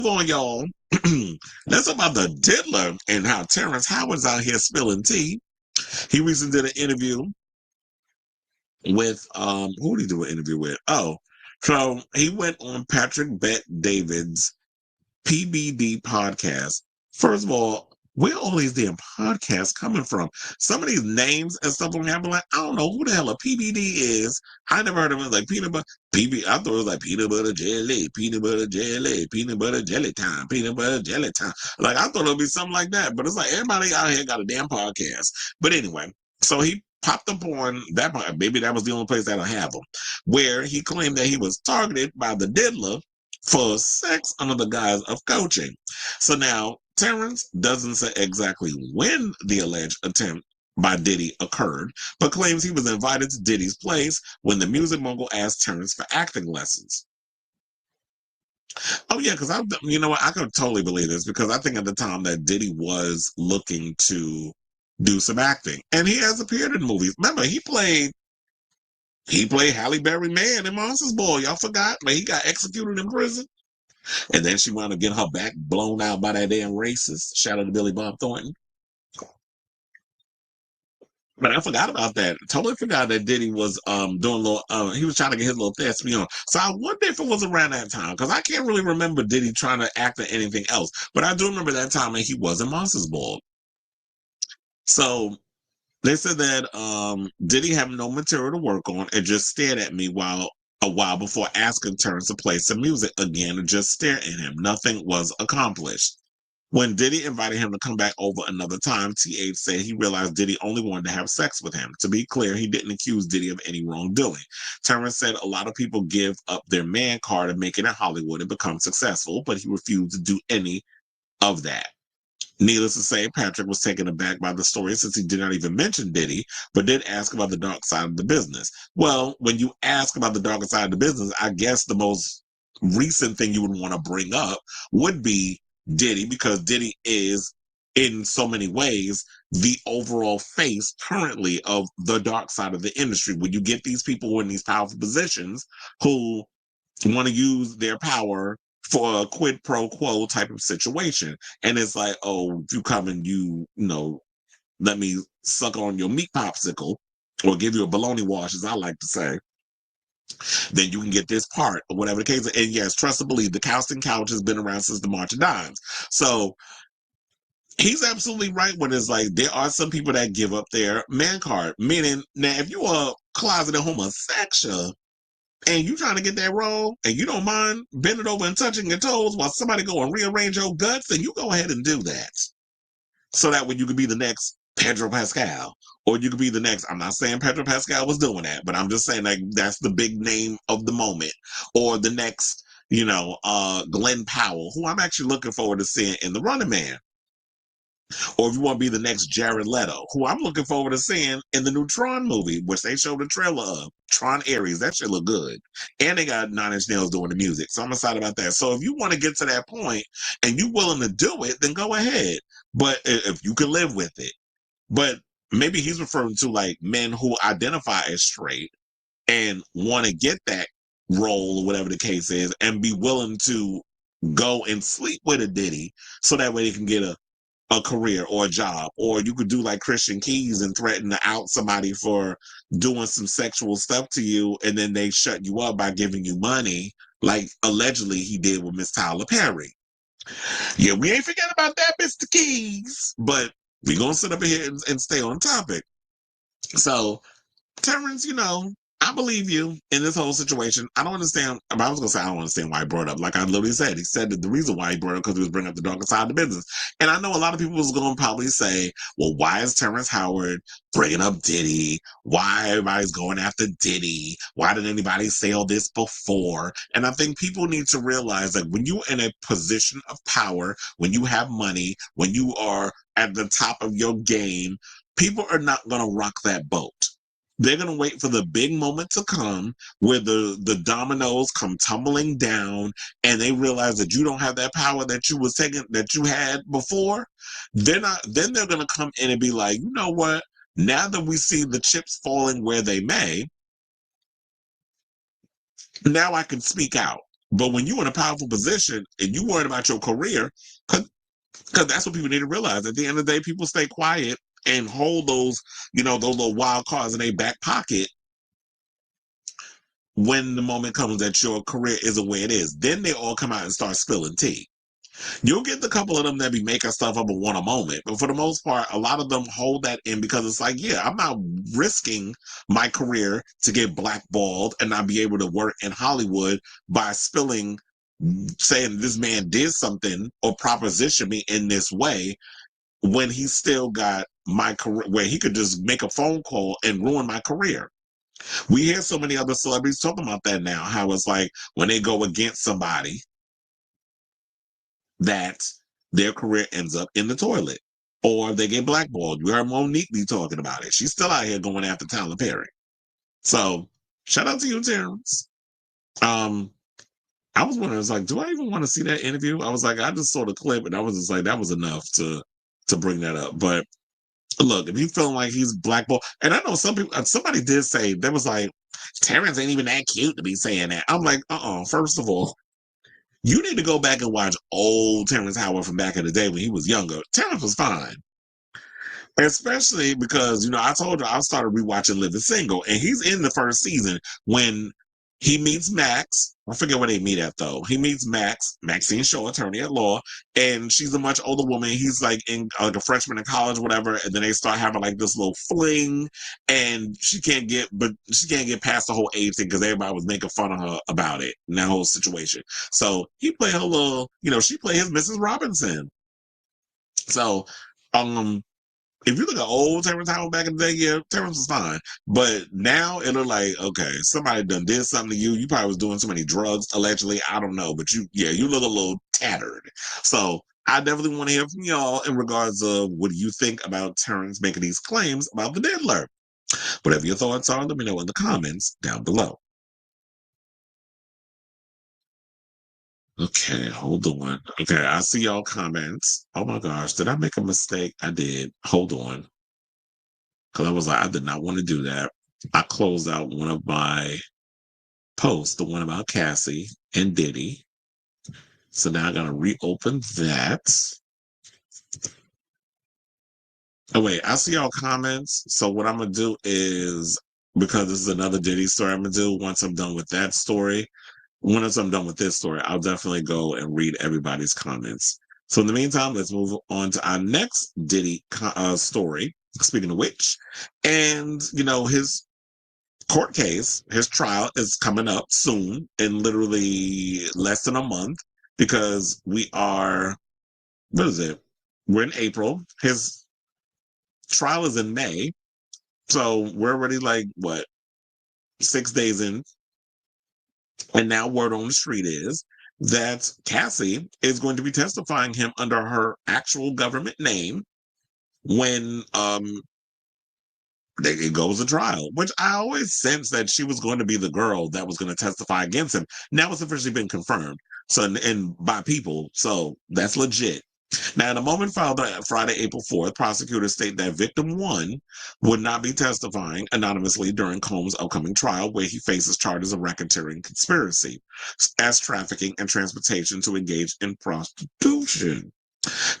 On, y'all. Let's talk about the diddler and how Terrence Howard's out here spilling tea. He recently did an interview with who did he do an interview with? Oh, so he went on Patrick Bet David's PBD podcast. First of all, where all these damn podcasts coming from? Some of these names and stuff on here, I'm like, I don't know who the hell a PBD is. I never heard of it. Like peanut butter, PB. I thought it was like peanut butter jelly, peanut butter jelly, peanut butter jelly time, peanut butter jelly time. Like I thought it would be something like that, but it's like everybody out here got a damn podcast. But anyway, so he popped up on that. Maybe that was the only place that'll have him, where he claimed that he was targeted by the diddler for sex under the guise of coaching. So now Terrence doesn't say exactly when the alleged attempt by Diddy occurred, but claims he was invited to Diddy's place when the music mogul asked Terrence for acting lessons. Oh yeah, because you know what, I could totally believe this because I think at the time that Diddy was looking to do some acting, and he has appeared in movies. Remember, he played Halle Berry Man in Monsters Ball. Y'all forgot? Like he got executed in prison. And then she wound up getting her back blown out by that damn racist. Shout out to Billy Bob Thornton. But I forgot about that. Totally forgot that Diddy was doing a little he was trying to get his little thespian on. So I wonder if it was around that time, because I can't really remember Diddy trying to act in anything else. But I do remember that time that he was in Monsters Ball. So they said that Diddy had no material to work on and just stared at me a while before asking Terrence to play some music again and just stare at him. Nothing was accomplished. When Diddy invited him to come back over another time, TH said he realized Diddy only wanted to have sex with him. To be clear, he didn't accuse Diddy of any wrongdoing. Terrence said a lot of people give up their man card and make it in Hollywood and become successful, but he refused to do any of that. Needless to say, Patrick was taken aback by the story since he did not even mention Diddy, but did ask about the dark side of the business. Well, when you ask about the darker side of the business, I guess the most recent thing you would want to bring up would be Diddy, because Diddy is, in so many ways, the overall face currently of the dark side of the industry. When you get these people in these powerful positions who want to use their power for a quid pro quo type of situation. And it's like, oh, if you come and let me suck on your meat popsicle or give you a bologna wash, as I like to say, then you can get this part or whatever the case is. And yes, trust and believe, the casting couch has been around since the March of Dimes. So he's absolutely right when it's like there are some people that give up their man card. Meaning, now if you are closeted homosexual, and you trying to get that role, and you don't mind bending over and touching your toes while somebody go and rearrange your guts, then you go ahead and do that. So that way you could be the next Pedro Pascal, or you could be the next. I'm not saying Pedro Pascal was doing that, but I'm just saying like that's the big name of the moment, or the next, Glenn Powell, who I'm actually looking forward to seeing in The Running Man. Or if you want to be the next Jared Leto, who I'm looking forward to seeing in the new Tron movie, which they showed the trailer of, Tron Ares. That should look good. And they got Nine Inch Nails doing the music. So I'm excited about that. So if you want to get to that point and you're willing to do it, then go ahead. But if you can live with it. But maybe he's referring to like men who identify as straight and want to get that role or whatever the case is and be willing to go and sleep with a Diddy so that way they can get a career or a job. Or you could do like Christian Keys and threaten to out somebody for doing some sexual stuff to you, and then they shut you up by giving you money, like allegedly he did with Miss Tyler Perry. Yeah, we ain't forget about that, Mr. Keys, but we're gonna sit up here and stay on topic. So Terrence, I believe you in this whole situation. I don't understand. I was going to say, I don't understand why he brought it up. Like I literally said, he said that the reason why he brought it up because he was bringing up the darker side of the business. And I know a lot of people was going to probably say, well, why is Terrence Howard bringing up Diddy? Why everybody's going after Diddy? Why didn't anybody say all this before? And I think people need to realize that when you're in a position of power, when you have money, when you are at the top of your game, people are not going to rock that boat. They're going to wait for the big moment to come where the dominoes come tumbling down and they realize that you don't have that power that you had before. Then they're going to come in and be like, you know what? Now that we see the chips falling where they may, now I can speak out. But when you're in a powerful position and you worried about your career, because that's what people need to realize. At the end of the day, people stay quiet and hold those, those little wild cards in their back pocket when the moment comes that your career isn't where it is. Then they all come out and start spilling tea. You'll get the couple of them that be making stuff up and want a moment. But for the most part, a lot of them hold that in because it's like, yeah, I'm not risking my career to get blackballed and not be able to work in Hollywood by spilling, saying this man did something or proposition me in this way when he still got my career, where he could just make a phone call and ruin my career. We hear so many other celebrities talking about that now, how it's like when they go against somebody, that their career ends up in the toilet or they get blackballed. You heard Monique be talking about it. She's still out here going after Tyler Perry. So shout out to you, Terrence. I was wondering, I was like, do I even want to see that interview? I was like, I just saw the clip and I was just like, that was enough to bring that up. But look, if you feeling like he's blackballed, and I know some people, somebody did say, there was like, Terrence ain't even that cute to be saying that. I'm like, first of all, you need to go back and watch old Terrence Howard from back in the day when he was younger. Terrence was fine. Especially because, I told you I started rewatching Living Single, and he's in the first season when he meets Max. I forget where they meet at, though. He meets Maxine Shaw, attorney at law, and she's a much older woman. He's like in like a freshman in college, whatever, and then they start having like this little fling, and she can't get past the whole age thing because everybody was making fun of her about it in that whole situation. So he played her little, she played his Mrs. Robinson. So, if you look at old Terrence Howard back in the day, yeah, Terrence was fine. But now it look like, okay, somebody done did something to you. You probably was doing so many drugs, allegedly. I don't know. But you look a little tattered. So I definitely want to hear from y'all in regards of what do you think about Terrence making these claims about the Diddler. Whatever your thoughts are, let me know in the comments down below. Okay, hold on. Okay, I see y'all comments. Oh my gosh, did I make a mistake? I did. Hold on. Because I was like, I did not want to do that. I closed out one of my posts, the one about Cassie and Diddy. So now I gotta reopen that. Oh wait, I see y'all comments. So what I'm gonna do is, because this is another Diddy story I'm gonna do once I'm done with that story. Once I'm done with this story, I'll definitely go and read everybody's comments. So in the meantime, let's move on to our next Diddy story. Speaking of which, and his court case, his trial is coming up soon in literally less than a month because we are, what is it? We're in April. His trial is in May. So we're already like, what, 6 days in. And now word on the street is that Cassie is going to be testifying him under her actual government name when it goes to trial, which I always sensed that she was going to be the girl that was going to testify against him. Now it's officially been confirmed. So, and by people. So that's legit. Now, in a moment filed on Friday, April 4th, prosecutors state that victim one would not be testifying anonymously during Combs' upcoming trial, where he faces charges of racketeering conspiracy, as trafficking and transportation to engage in prostitution.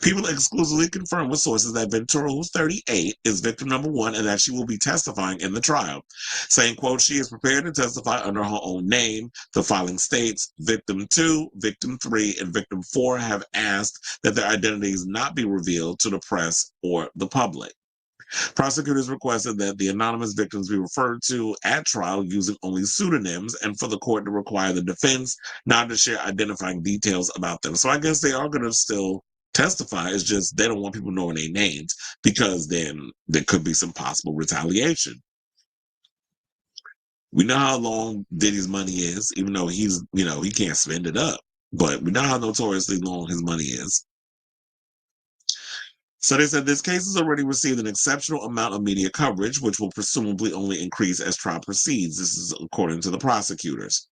People exclusively confirm with sources that Ventura, who's 38, is victim number one and that she will be testifying in the trial, saying, quote, she is prepared to testify under her own name. The filing states victim 2, victim 3, and victim 4 have asked that their identities not be revealed to the press or the public. Prosecutors requested that the anonymous victims be referred to at trial using only pseudonyms and for the court to require the defense not to share identifying details about them. So I guess they are going to still testify. It's just they don't want people knowing their names because then there could be some possible retaliation. We know how long Diddy's money is, even though he's, he can't spend it up, but we know how notoriously long his money is. So they said this case has already received an exceptional amount of media coverage, which will presumably only increase as trial proceeds. This is according to the prosecutors.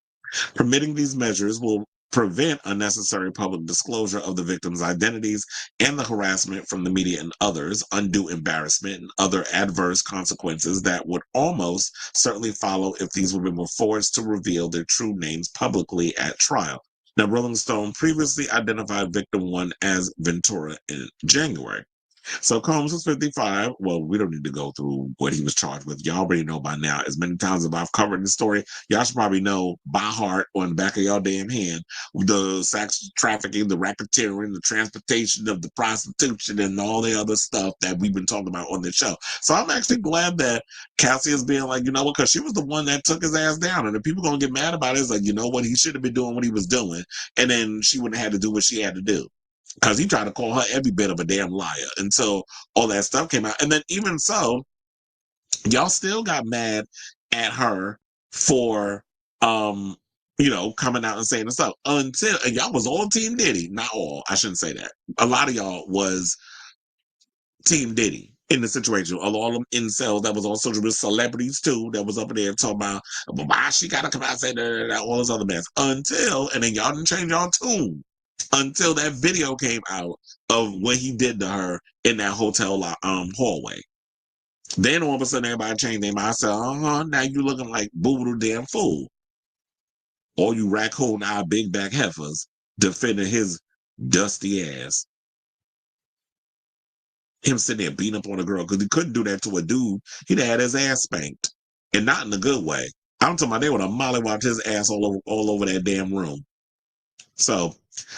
Permitting these measures will prevent unnecessary public disclosure of the victims' identities and the harassment from the media and others, undue embarrassment, and other adverse consequences that would almost certainly follow if these women were forced to reveal their true names publicly at trial. Now, Rolling Stone previously identified victim one as Ventura in January. So Combs was 55. Well, we don't need to go through what he was charged with. Y'all already know by now. As many times as I've covered the story, y'all should probably know by heart on the back of y'all damn hand the sex trafficking, the racketeering, the transportation of the prostitution, and all the other stuff that we've been talking about on the show. So I'm actually glad that Cassie is being like, you know what, because she was the one that took his ass down. And if people gonna get mad about it, it's like, you know what, he should have been doing what he was doing, and then she wouldn't have had to do what she had to do because he tried to call her every bit of a damn liar until all that stuff came out. And then even so, y'all still got mad at her for coming out and saying this stuff until, and y'all was all Team Diddy. Not all, I shouldn't say that. A lot of y'all was Team Diddy in the situation. All of them incels that was on social media, celebrities too, that was up there talking about why she gotta come out and say that, all this other mess. Until, and then y'all didn't change y'all tune until that video came out of what he did to her in that hotel hallway. Then all of a sudden everybody changed their mind. I said, now you looking like boo damn fool. All you raccoon eye big back heifers defending his dusty ass. Him sitting there beating up on a girl because he couldn't do that to a dude. He'd had his ass spanked. And not in a good way. I'm talking about they would have mollywopped his ass all over that damn room. So,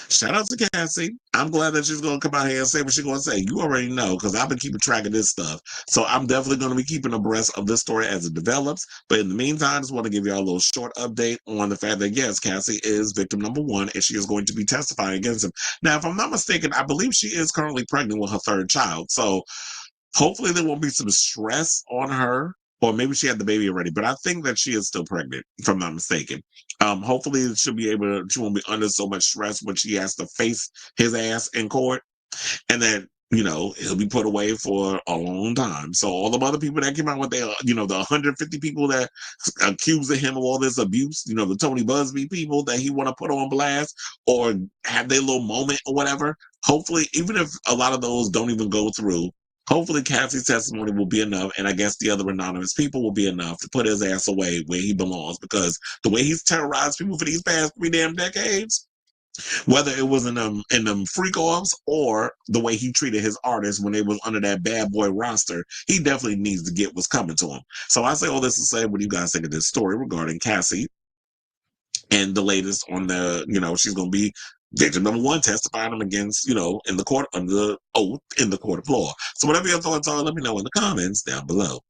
shout out to Cassie. I'm glad that she's going to come out here and say what she's going to say. You already know because I've been keeping track of this stuff. So, I'm definitely going to be keeping abreast of this story as it develops. But in the meantime, I just want to give you all a little short update on the fact that, yes, Cassie is victim number one and she is going to be testifying against him. Now, if I'm not mistaken, I believe she is currently pregnant with her third child. So, hopefully there won't be some stress on her. Or maybe she had the baby already, but I think that she is still pregnant, if I'm not mistaken. Hopefully she won't be under so much stress when she has to face his ass in court. And then, he'll be put away for a long time. So all the other people that came out with their, the 150 people that accusing him of all this abuse, the Tony Busby people that he want to put on blast or have their little moment or whatever. Hopefully, even if a lot of those don't even go through, hopefully Cassie's testimony will be enough, and I guess the other anonymous people will be enough to put his ass away where he belongs, because the way he's terrorized people for these past 3 damn decades, whether it was in them freak offs or the way he treated his artists when they was under that bad boy roster, he definitely needs to get what's coming to him. So I say all this to say, what do you guys think of this story regarding Cassie and the latest on the, she's going to be victim number one, testifying him against, in the court, under oath in the court of law. So whatever your thoughts are, let me know in the comments down below.